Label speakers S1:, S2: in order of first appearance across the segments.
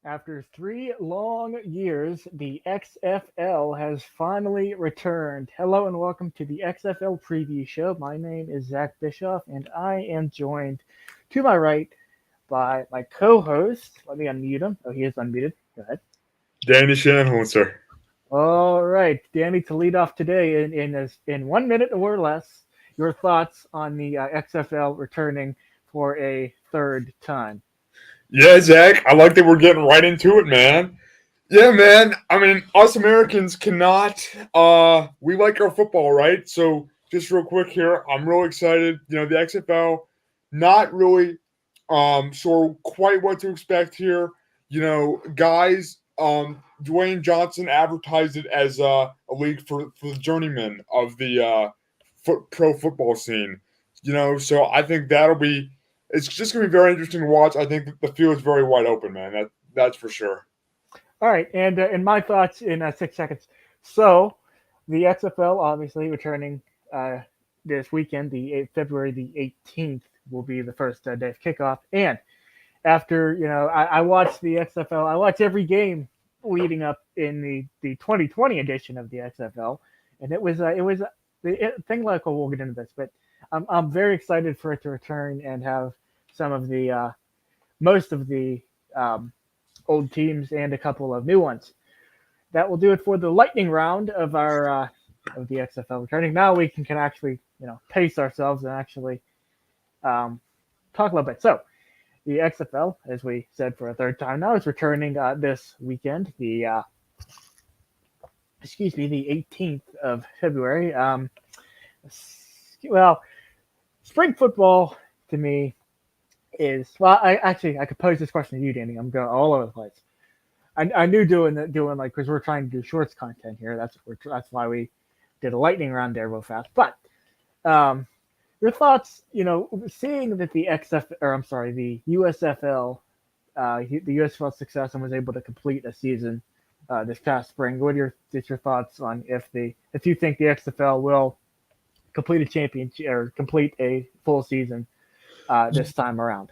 S1: After 3 long years, the XFL has finally returned. Hello and welcome to the XFL Preview Show. My name is Zach Bischoff, and I am joined to my right by my co-host. Let me unmute him. Oh, he is unmuted. Go ahead.
S2: Danny Shanholzer.
S1: All right, Danny, to lead off today in 1 minute or less, your thoughts on the XFL returning for a third time.
S2: Yeah, Zach, I like that we're getting right into it, man. Yeah, man. I mean, us Americans cannot. We like our football, right? So, just real quick here, I'm really excited. The XFL, not really sure quite what to expect here. Guys, Dwayne Johnson advertised it as a league for the journeyman of the pro football scene. So I think that'll be. It's just gonna be very interesting to watch. I think that the field is very wide open, man. That's for sure.
S1: All right, and my thoughts in 6 seconds. So, the XFL obviously returning this weekend, February the 18th will be the first day of kickoff. And after I watched the XFL, I watched every game leading up in the 2020 edition of the XFL, and it was the thing like we'll get into this, but I'm very excited for it to return and have some of the most of the old teams and a couple of new ones. That will do it for the lightning round of our of the XFL returning. Now we can actually pace ourselves and actually talk a little bit. So the XFL, as we said for a third time now, is returning this weekend. The 18th of February. Well, spring football to me is I could pose this question to you, Danny. I'm going all over the place. I knew doing like because we're trying to do shorts content here. That's why we did a lightning round there real fast. But your thoughts, seeing that the USFL, the USFL success and was able to complete a season this past spring. What are your thoughts on if you think the XFL will complete a championship or complete a full season this time around?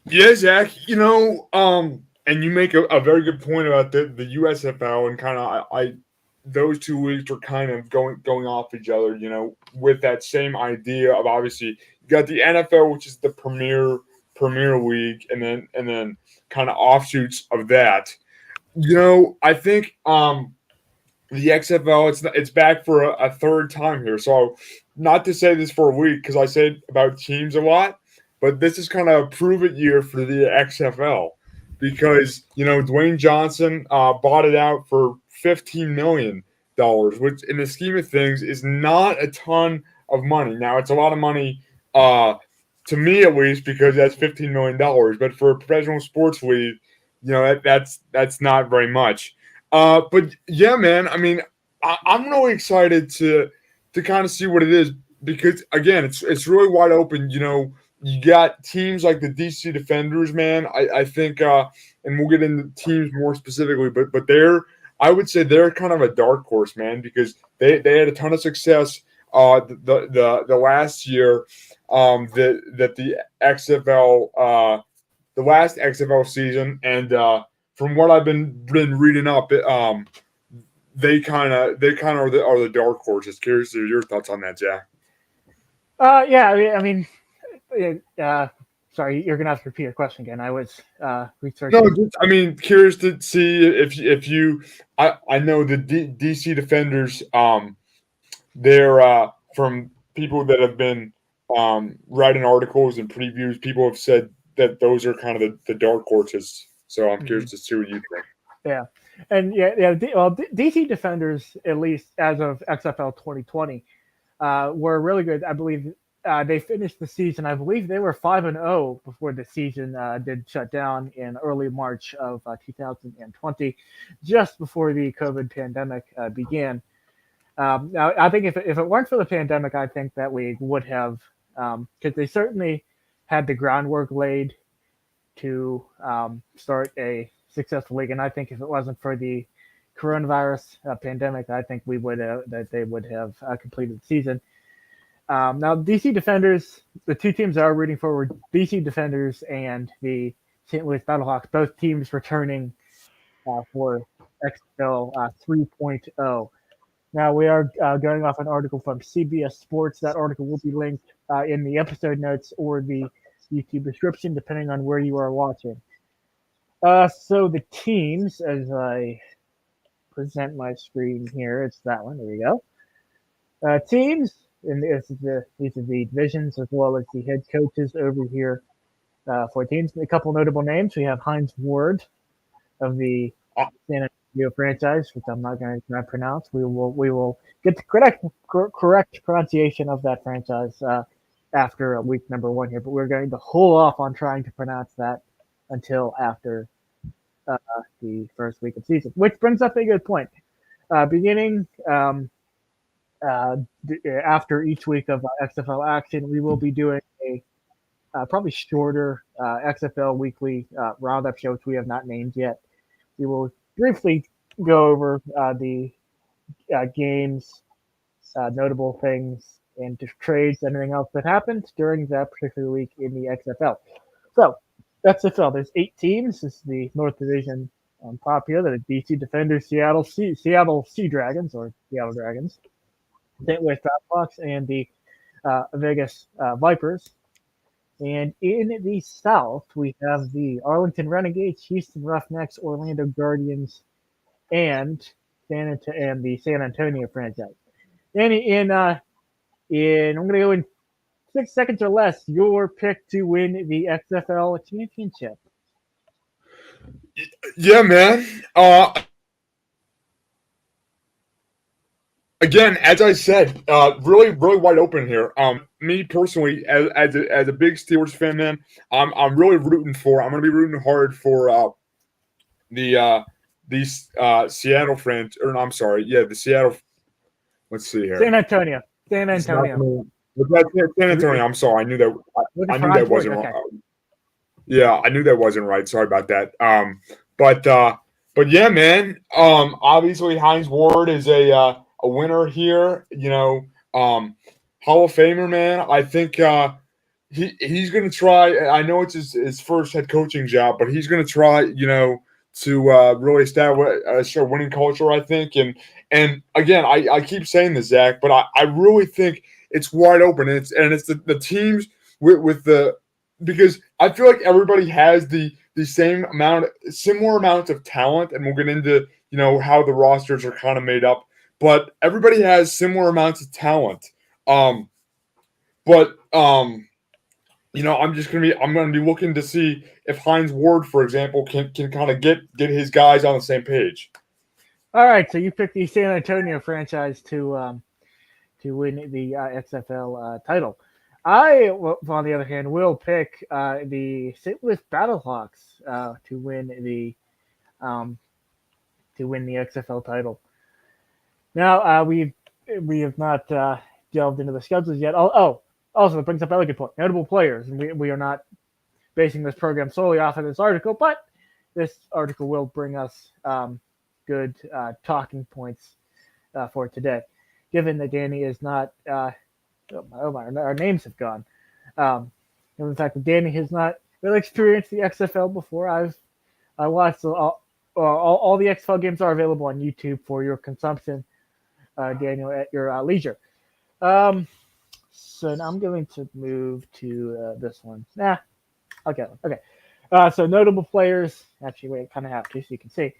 S2: Yeah, Zach. And you make a very good point about the USFL and kind of I those two leagues are kind of going off each other. With that same idea of obviously you got the NFL, which is the premier league, and then kind of offshoots of that. I think the XFL it's back for a third time here. So not to say this for a week because I say about teams a lot, but this is kind of a prove it year for the XFL because Dwayne Johnson bought it out for $15 million, which in the scheme of things is not a ton of money. Now it's a lot of money to me at least because that's $15 million, but for a professional sports league, that's not very much. But yeah, man. I mean, I'm really excited to kind of see what it is because again, it's really wide open. You got teams like the DC Defenders, man. I think, and we'll get into teams more specifically, but I would say they're kind of a dark horse, man, because they had a ton of success the last year that the XFL the last XFL season, and from what I've been reading up, they kind of are the dark horses. Curious to your thoughts on that, Jack.
S1: Yeah, I mean, sorry, you're gonna have to repeat your question again. I was
S2: No,
S1: researching.
S2: just, I mean, curious to see if you. I know the DC Defenders. They're from people that have been writing articles and previews. People have said that those are kind of the dark horses. So I'm curious
S1: Mhm.
S2: to see what you think.
S1: Yeah, and yeah. DC Defenders, at least as of XFL 2020, were really good. I believe they finished the season. I believe they were 5-0 before the season did shut down in early March of 2020, just before the COVID pandemic began. Now, I think if it weren't for the pandemic, I think that we would have, because they certainly had the groundwork laid to start a successful league. And I think if it wasn't for the coronavirus pandemic, I think we would that they would have completed the season. Now, DC Defenders, the two teams I are rooting for were DC Defenders and the St. Louis Battlehawks, both teams returning for XFL 3.0. Now, we are going off an article from CBS Sports. That article will be linked in the episode notes or the YouTube description, depending on where you are watching. So the teams, as I present my screen here, it's that one. There we go. Teams, and these are the divisions as well as the head coaches over here for teams. A couple notable names. We have Hines Ward of the San Antonio franchise, which I'm not going to pronounce. We will get the correct pronunciation of that franchise after week number 1 here, but we're going to hold off on trying to pronounce that until after the first week of season. Which brings up a good point. Beginning after each week of XFL action, we will be doing a probably shorter XFL weekly roundup show, which we have not named yet. We will briefly go over the games, notable things, and just trades, anything else that happened during that particular week in the XFL. So, XFL, there's 8 teams. This is the North Division on top here. The DC Defenders, Seattle Sea Dragons, or Seattle Dragons, St. Louis Battlehawks, and the Vegas Vipers. And in the South, we have the Arlington Renegades, Houston Roughnecks, Orlando Guardians, and the San Antonio franchise. And I'm going to go in 6 seconds or less, your pick to win the XFL championship.
S2: Yeah, man. Again, as I said, really, really wide open here. Me personally, as a big Steelers fan, man, I'm really rooting for. I'm going to be rooting hard for the Seattle franchise. Or no, I'm sorry, the Seattle. Let's see here.
S1: San Antonio.
S2: San Antonio. I'm sorry. I knew that. I knew that wasn't right. Yeah, I knew that wasn't right. Sorry about that. But yeah, man. Obviously, Hines Ward is a winner here. Hall of Famer, man. I think he's going to try. I know it's his first head coaching job, but he's going to try. To really establish a winning culture, I think. And again, I keep saying this, Zach, but I really think it's wide open. And it's the teams with the, because I feel like everybody has the similar amounts of talent, and we'll get into how the rosters are kind of made up. But everybody has similar amounts of talent. I'm going to be looking to see if Hines Ward, for example, can kind of get his guys on the same page.
S1: All right, so you picked the San Antonio franchise to win the XFL title. I, on the other hand, will pick the St. Louis Battlehawks to win the XFL title. Now we have not delved into the schedules yet. Also, it brings up a good point. Notable players, and we are not basing this program solely off of this article, but this article will bring us good talking points for today. Given that Danny is not, our names have gone. And the fact that Danny has not really experienced the XFL before, I watched all the XFL games are available on YouTube for your consumption, Daniel, at your leisure. So now I'm going to move to this one. Okay. So notable players. Actually, wait, I kind of have to so you can see.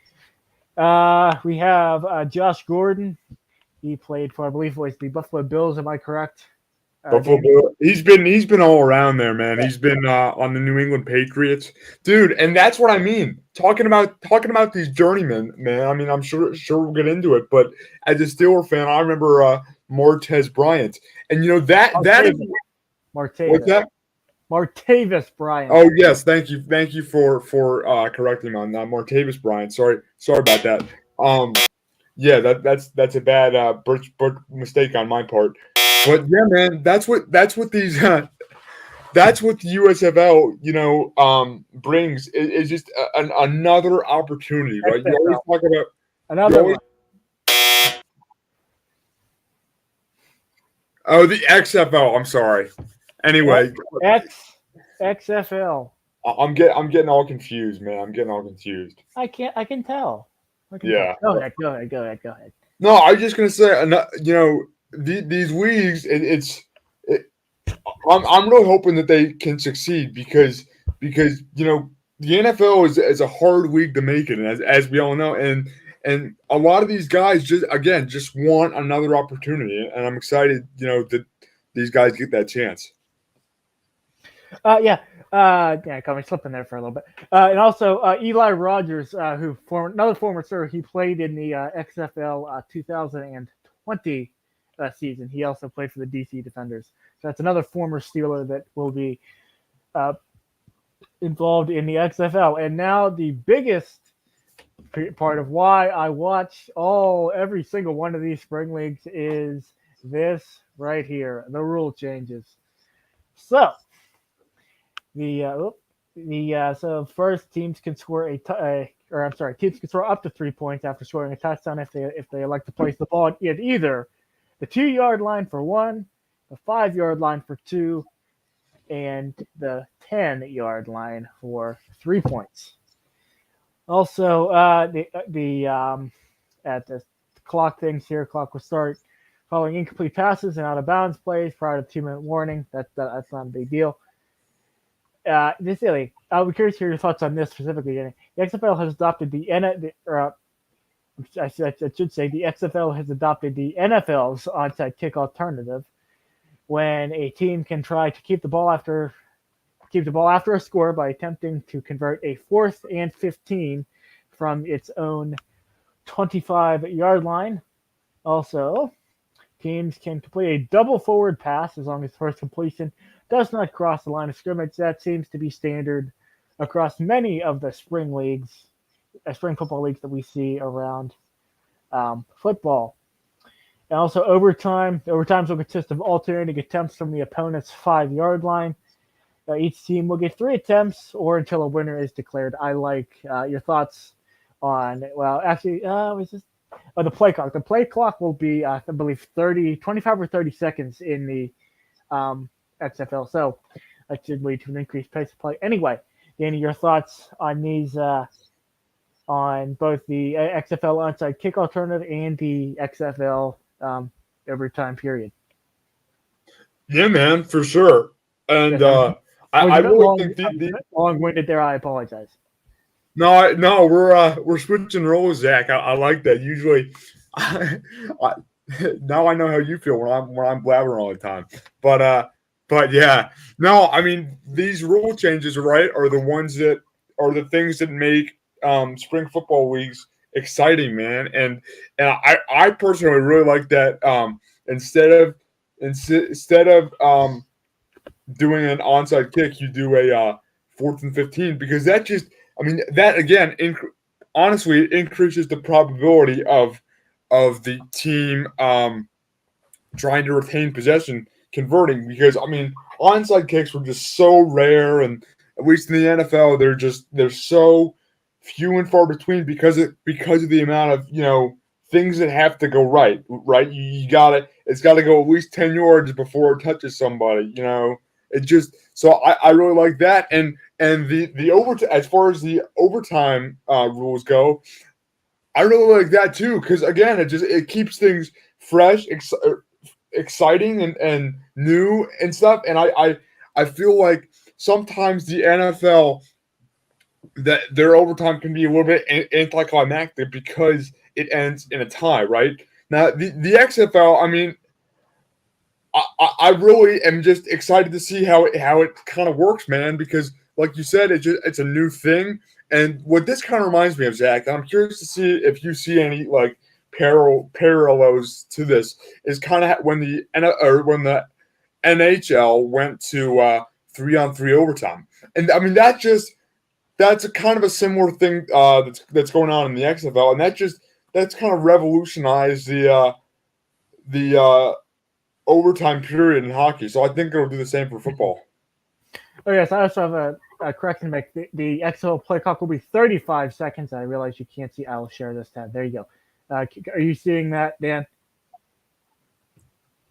S1: We have Josh Gordon. He played for, I believe it was the Buffalo Bills. Am I correct?
S2: Buffalo Bills. He's been all around there, man. He's been on the New England Patriots, dude. And that's what I mean. Talking about these journeymen, man. I mean, I'm sure we'll get into it, but as a Steelers fan, I remember Martez Bryant, and that is
S1: Martavis.
S2: What's that?
S1: Martavis Bryant.
S2: Oh yes, thank you for correcting me on that. Martavis Bryant. Sorry about that. Yeah, that's a bad mistake on my part. But yeah, man, that's what these that's what the USFL brings is just another opportunity, right? You always talk about
S1: another one.
S2: Oh, the XFL. I'm sorry. Anyway,
S1: XFL.
S2: I'm getting all confused, man. I'm getting all confused.
S1: I can tell.
S2: Yeah.
S1: Go ahead.
S2: No, I was just gonna say, these leagues. I'm really hoping that they can succeed because the NFL is a hard league to make it, as we all know, and a lot of these guys just want another opportunity, and I'm excited, that these guys get that chance.
S1: Yeah. Caught me slipping there for a little bit. And also Eli Rogers, another former Sir, he played in the XFL 2020 season. He also played for the DC Defenders. So that's another former Steeler that will be involved in the XFL. And now the biggest part of why I watch every single one of these spring leagues is this right here, the rule changes. So so first teams can score teams can score up to 3 points after scoring a touchdown if they elect to place the ball at either the 2-yard line for 1, the 5-yard line for 2, and the 10-yard line for 3 points. Also, at the clock things here, clock will start following incomplete passes and out of bounds plays prior to 2-minute warning. That's not a big deal. I'll be curious to hear your thoughts on this specifically. The XFL has adopted the XFL has adopted the NFL's onside kick alternative, when a team can try to keep the ball after a score by attempting to convert a 4th and 15 from its own 25-yard line. Also, teams can complete a double forward pass as long as first completion does not cross the line of scrimmage. That seems to be standard across many of the spring football leagues that we see around football. And also overtimes will consist of alternating attempts from the opponent's 5-yard line. Each team will get 3 attempts or until a winner is declared. I like your thoughts on, the play clock. The play clock will be, I believe, 25 or 30 seconds in the XFL. So that should lead to an increased pace of play. Anyway, Danny, your thoughts on these, on both the XFL onside kick alternative and the XFL overtime period?
S2: Yeah, man, for sure. And I really think
S1: long-winded there. I apologize.
S2: No, we're switching roles, Zach. I like that. Usually, now I know how you feel when I'm blabbering all the time. But yeah, no, I mean, these rule changes, right, are the things that make spring football leagues exciting, man. And I personally really like that. Instead of doing an onside kick, you do a 4th and 15, because that again, honestly, it increases the probability of the team trying to retain possession converting, because onside kicks were just so rare, and at least in the NFL they're so few and far between because of the amount of things that have to go right. It's got to go at least 10 yards before it touches somebody. I really like that, and the overtime, as far as the overtime rules go, I really like that too, because again, it keeps things fresh, exciting, and new and stuff. And I feel like sometimes the NFL, that their overtime can be a little bit anticlimactic because it ends in a tie. Right now, the XFL, I really am just excited to see how it kind of works, man, because like you said, it's a new thing. And what this kind of reminds me of, Zach, I'm curious to see if you see any like parallels to this, is kind of when the NHL went to 3-on-3 overtime. And that's a kind of a similar thing that's going on in the XFL, and that's kind of revolutionized the overtime period in hockey. So I think it'll do the same for football.
S1: Oh yes, I also have a correction to make. The XFL play clock will be 35 seconds. I realize you can't see. I'll share this tab. There you go. Are you seeing that, Dan?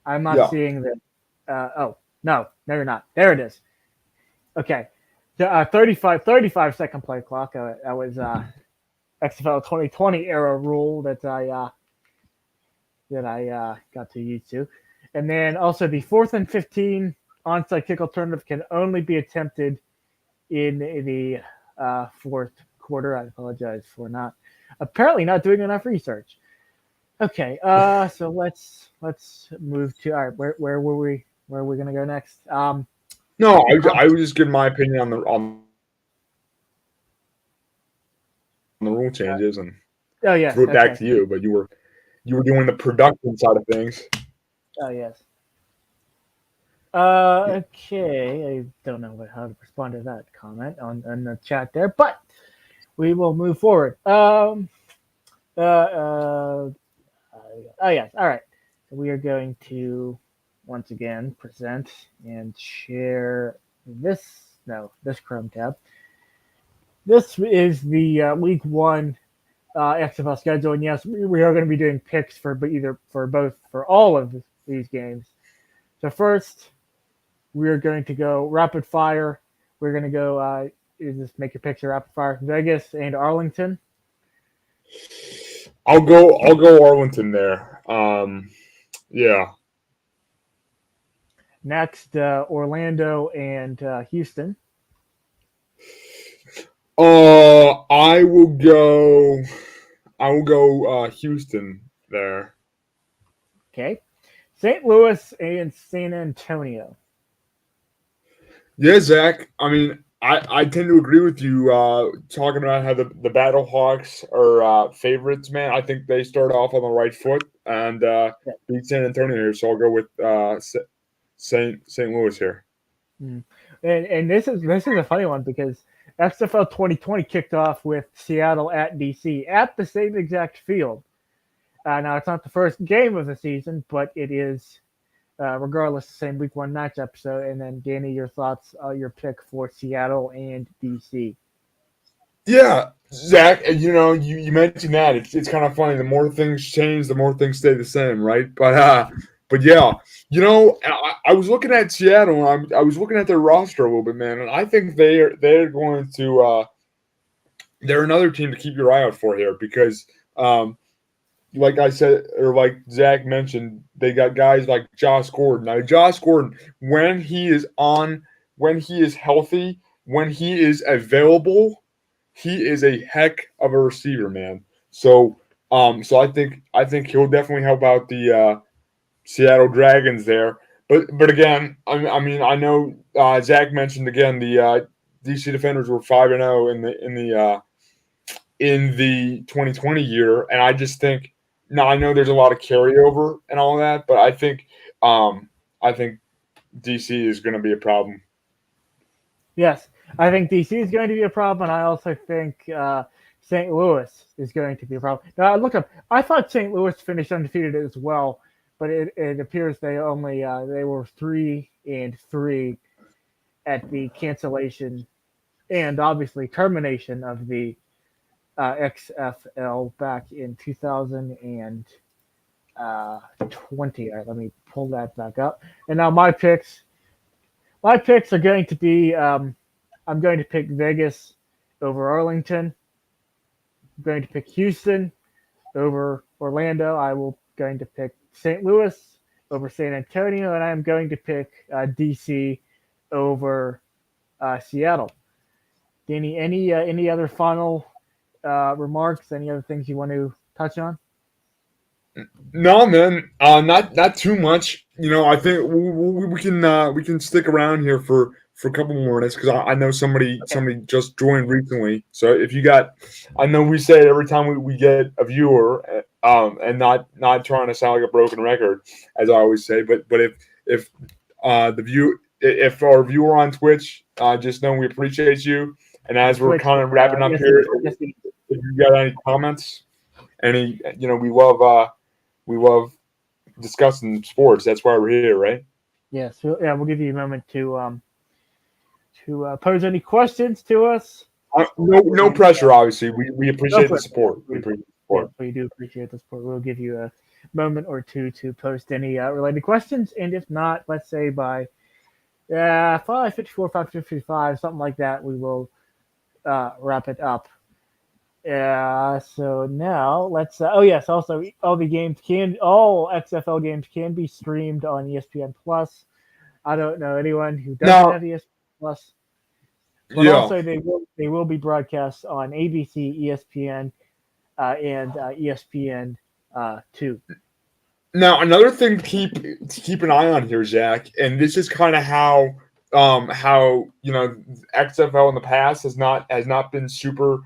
S1: I'm not seeing that. No, you're not. There it is. Okay. 35 second play clock. That was XFL 2020 era rule that I got to use to. And then also the 4th and 15 onside kick alternative can only be attempted in the fourth quarter. I apologize for apparently not doing enough research. Okay, so let's move to all right. Where were we? Where are we gonna go next?
S2: No, I was just giving my opinion on the rule changes and threw it back to you. But you were doing the production side of things.
S1: Oh yes. Okay, I don't know how to respond to that comment on the chat there, but we will move forward. Oh yes, all right. So we are going to once again present and share this Chrome tab. This is the Week 1 XFL schedule, and yes, we are going to be doing picks for all of these games. So first, we are going to go rapid fire. We're going to go. Just make your picks rapid fire. Vegas and Arlington.
S2: I'll go Arlington there. Yeah.
S1: Next, Orlando and Houston.
S2: I will go Houston there.
S1: Okay. St. Louis and San Antonio.
S2: Yeah, Zach. I mean, I tend to agree with you talking about how the Battlehawks are favorites, man. I think they start off on the right foot and beat San Antonio here, so I'll go with St. Louis here.
S1: And this is a funny one because XFL 2020 kicked off with Seattle at DC at the same exact field. Now, it's not the first game of the season, but it is, regardless, the same Week 1 matchup. So, and then, Danny, your thoughts, your pick for Seattle and DC.
S2: Yeah, Zach, you mentioned that. It's kind of funny. The more things change, the more things stay the same, right? But yeah, I was looking at Seattle, and I was looking at their roster a little bit, man, and I think they're going to they're another team to keep your eye out for here because like I said, or like Zach mentioned, they got guys like Josh Gordon. Now, Josh Gordon, when he is healthy, when he is available, he is a heck of a receiver, man. So I think he'll definitely help out the Seattle Dragons there. But again, I mean, I know Zach mentioned again the DC Defenders were 5-0 in the 2020 year, and I just think. Now I know there's a lot of carryover and all that, but I think DC is going to be a problem.
S1: Yes, I think DC is going to be a problem, and I also think St. Louis is going to be a problem. Now, look up. I thought St. Louis finished undefeated as well, but it appears they only they were 3-3 at the cancellation and obviously termination of the XFL back in 2020. All right, let me pull that back up. And now my picks are going to be I'm going to pick Vegas over Arlington. I'm going to pick Houston over Orlando. Going to pick St. Louis over San Antonio, and I'm going to pick DC over Seattle. Danny, any other final remarks? Any other things you want to touch on?
S2: No, man, not too much. I think we can stick around here for a couple more minutes because I know somebody just joined recently. So if you got, I know we say it every time we get a viewer, and not trying to sound like a broken record, as I always say, but if our viewer on Twitch, just know we appreciate you. And as we're kind of wrapping up here, if you got any comments, we love discussing sports. That's why we're here, right?
S1: Yes. Yeah, we'll give you a moment to pose any questions to us.
S2: No pressure, obviously. We appreciate the support. We
S1: do appreciate the support. We'll give you a moment or two to post any related questions, and if not, let's say by Yeah, 5:54, 5:55, something like that. We will wrap it up. Yeah. So now let's. Oh yes. Also, all XFL games can be streamed on ESPN Plus. I don't know anyone who doesn't
S2: Now,
S1: have ESPN Plus, but
S2: yeah.
S1: also they will be broadcast on ABC, ESPN, and ESPN two.
S2: Now, another thing to keep an eye on here, Zach, and this is kind of how XFL in the past has not been super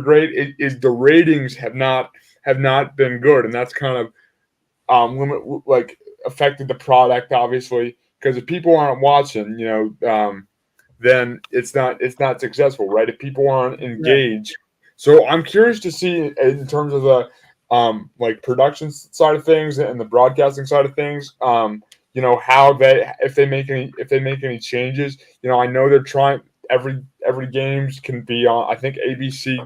S2: great. Is the ratings have not been good, and that's kind of like affected the product obviously because if people aren't watching, then it's not successful, right? If people aren't
S1: Right.
S2: engaged. So I'm curious to see in terms of the like production side of things and the broadcasting side of things. How they if they make any changes. I know they're trying every games can be on. I think ABC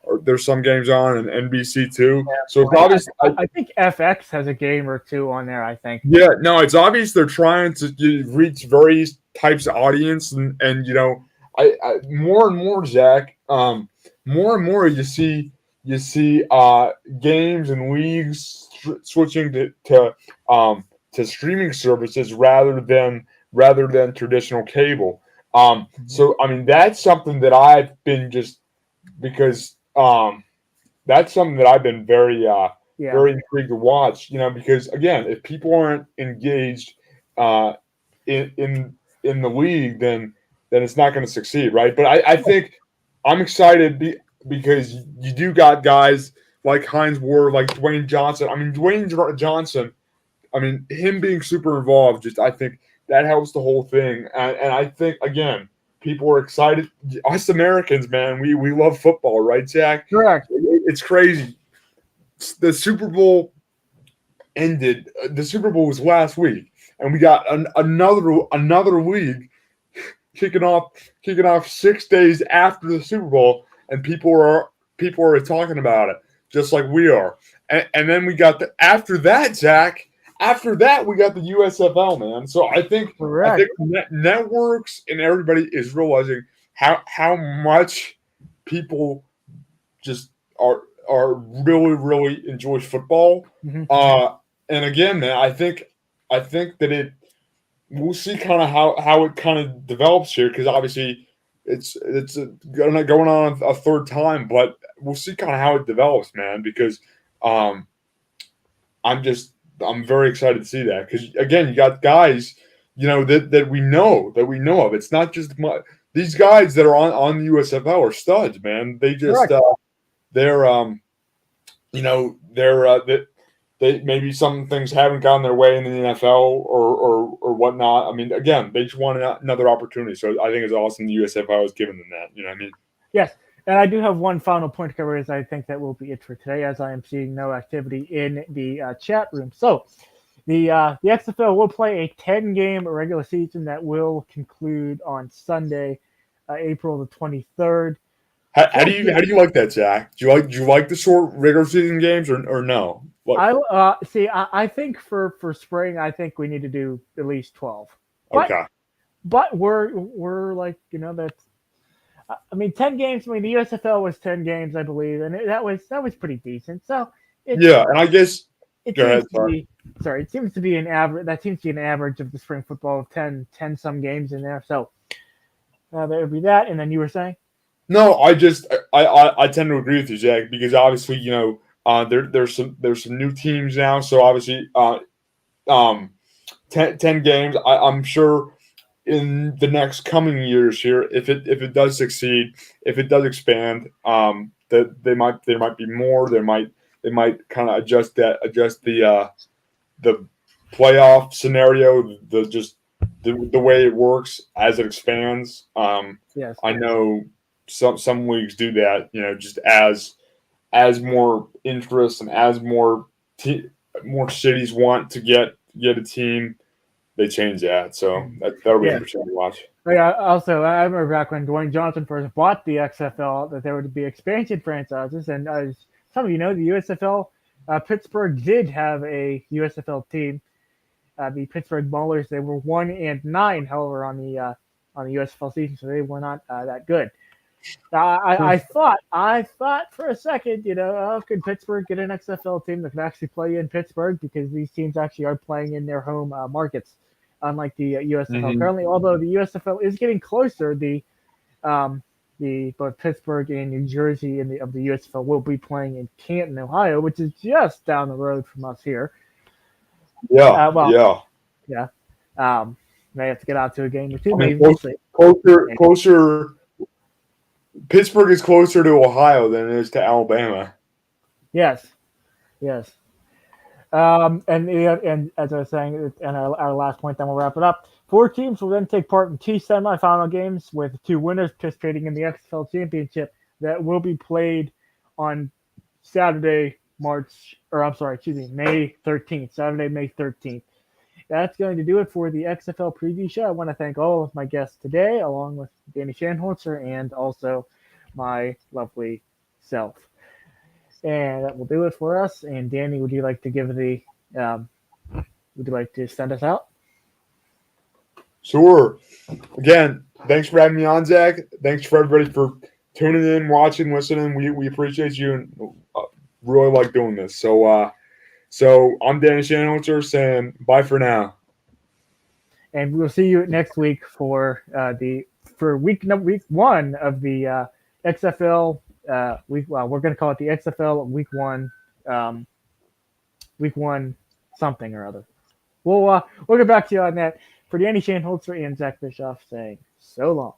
S2: or there's some games on and NBC too. So it's obvious.
S1: I think FX has a game or two on there. I think.
S2: Yeah, no, it's obvious they're trying to reach various types of audience, and I more and more, Zach, more and more you see games and leagues switching to streaming services rather than traditional cable. So I mean that's something that I've been just because that's something that I've been
S1: Yeah.
S2: very intrigued to watch. Because again, if people aren't engaged uh, in the league, then it's not going to succeed, right? But I think I'm excited because you do got guys like Heinz Ward, like Dwayne Johnson. I mean, Dwayne Johnson. I mean, him being super involved, just I think that helps the whole thing. And I think again, people are excited. Us Americans, man, we love football, right, Zach?
S1: Correct.
S2: It's crazy. The Super Bowl ended. The Super Bowl was last week, and we got another league kicking off 6 days after the Super Bowl, and people are talking about it just like we are. And then we got after that, Zach. After that, we got the USFL, man. So I think
S1: Correct.
S2: networks and everybody is realizing how much people just are really enjoy football.
S1: Hmm.
S2: And again, man, I think that we'll see kind of how it kind of develops here because obviously going on a third time, but we'll see kind of how it develops, man. Because um, I'm very excited to see that because again, you got guys that we know of. It's not just these guys that are on the USFL are studs, man. They just
S1: Correct.
S2: they're they maybe some things haven't gone their way in the NFL or whatnot. I mean, again, they just want another opportunity. So I think it's awesome the USFL has given them that. You know what I mean?
S1: Yes. And I do have one final point to cover, as I think that will be it for today, as I am seeing no activity in the chat room. So, the XFL will play a 10-game regular season that will conclude on Sunday, April the 23rd.
S2: How do you like that, Zach? Do you like the short regular season games or no? What?
S1: I see. I think for spring, I think we need to do at least 12. But
S2: Okay.
S1: we're like that's. I mean, 10 games. I mean, the USFL was 10 games, I believe, and that was pretty decent. So it
S2: Yeah, and I guess
S1: it
S2: go ahead.
S1: seems to
S2: Sorry.
S1: be sorry. It seems to be an average. That seems to be an average of the spring football of 10 some games in there. So there would be that. And then you were saying,
S2: No, I tend to agree with you, Zach, because obviously there's some new teams now, so obviously um 10 games. I'm sure in the next coming years here, if it does succeed, if it does expand, that there might be more. They might kind of adjust the playoff scenario, the way it works as it expands.
S1: yes,
S2: I know some leagues do that, just as more interest and as more cities want to get a team, they change that. So that'll be
S1: yeah.
S2: interesting to watch.
S1: Yeah. Also, I remember back when Dwayne Johnson first bought the XFL that there would be expansion franchises, and as some of you know, the USFL Pittsburgh did have a USFL team, the Pittsburgh Maulers. They were 1-9, however, on the USFL season, so they were not that good. I thought for a second, could Pittsburgh get an XFL team that could actually play in Pittsburgh, because these teams actually are playing in their home markets, unlike the USFL currently. Although the USFL is getting closer, the both Pittsburgh and New Jersey of the USFL will be playing in Canton, Ohio, which is just down the road from us here.
S2: Yeah,
S1: yeah. May have to get out to a game or two.
S2: I mean,
S1: maybe
S2: closer. Pittsburgh is closer to Ohio than it is to Alabama.
S1: Yes. And as I was saying, and our last point, then we'll wrap it up. 4 teams will then take part in 2 semifinal games, with 2 winners participating in the XFL Championship that will be played on May 13th. Saturday, May 13th. That's going to do it for the XFL Preview Show. I want to thank all of my guests today, along with Danny Shanholzer and also my lovely self. And that will do it for us. And Danny, would you like to send us out?
S2: Sure. Again, thanks for having me on, Zach. Thanks for everybody for tuning in, watching, listening. We appreciate you and really like doing this. So I'm Danny Shanholzer saying bye for now.
S1: And we'll see you next week for week 1 of the XFL week. Well, we're going to call it the XFL week 1 something or other. We'll get back to you on that. For Danny Shanholzer and Zach Bischoff saying so long.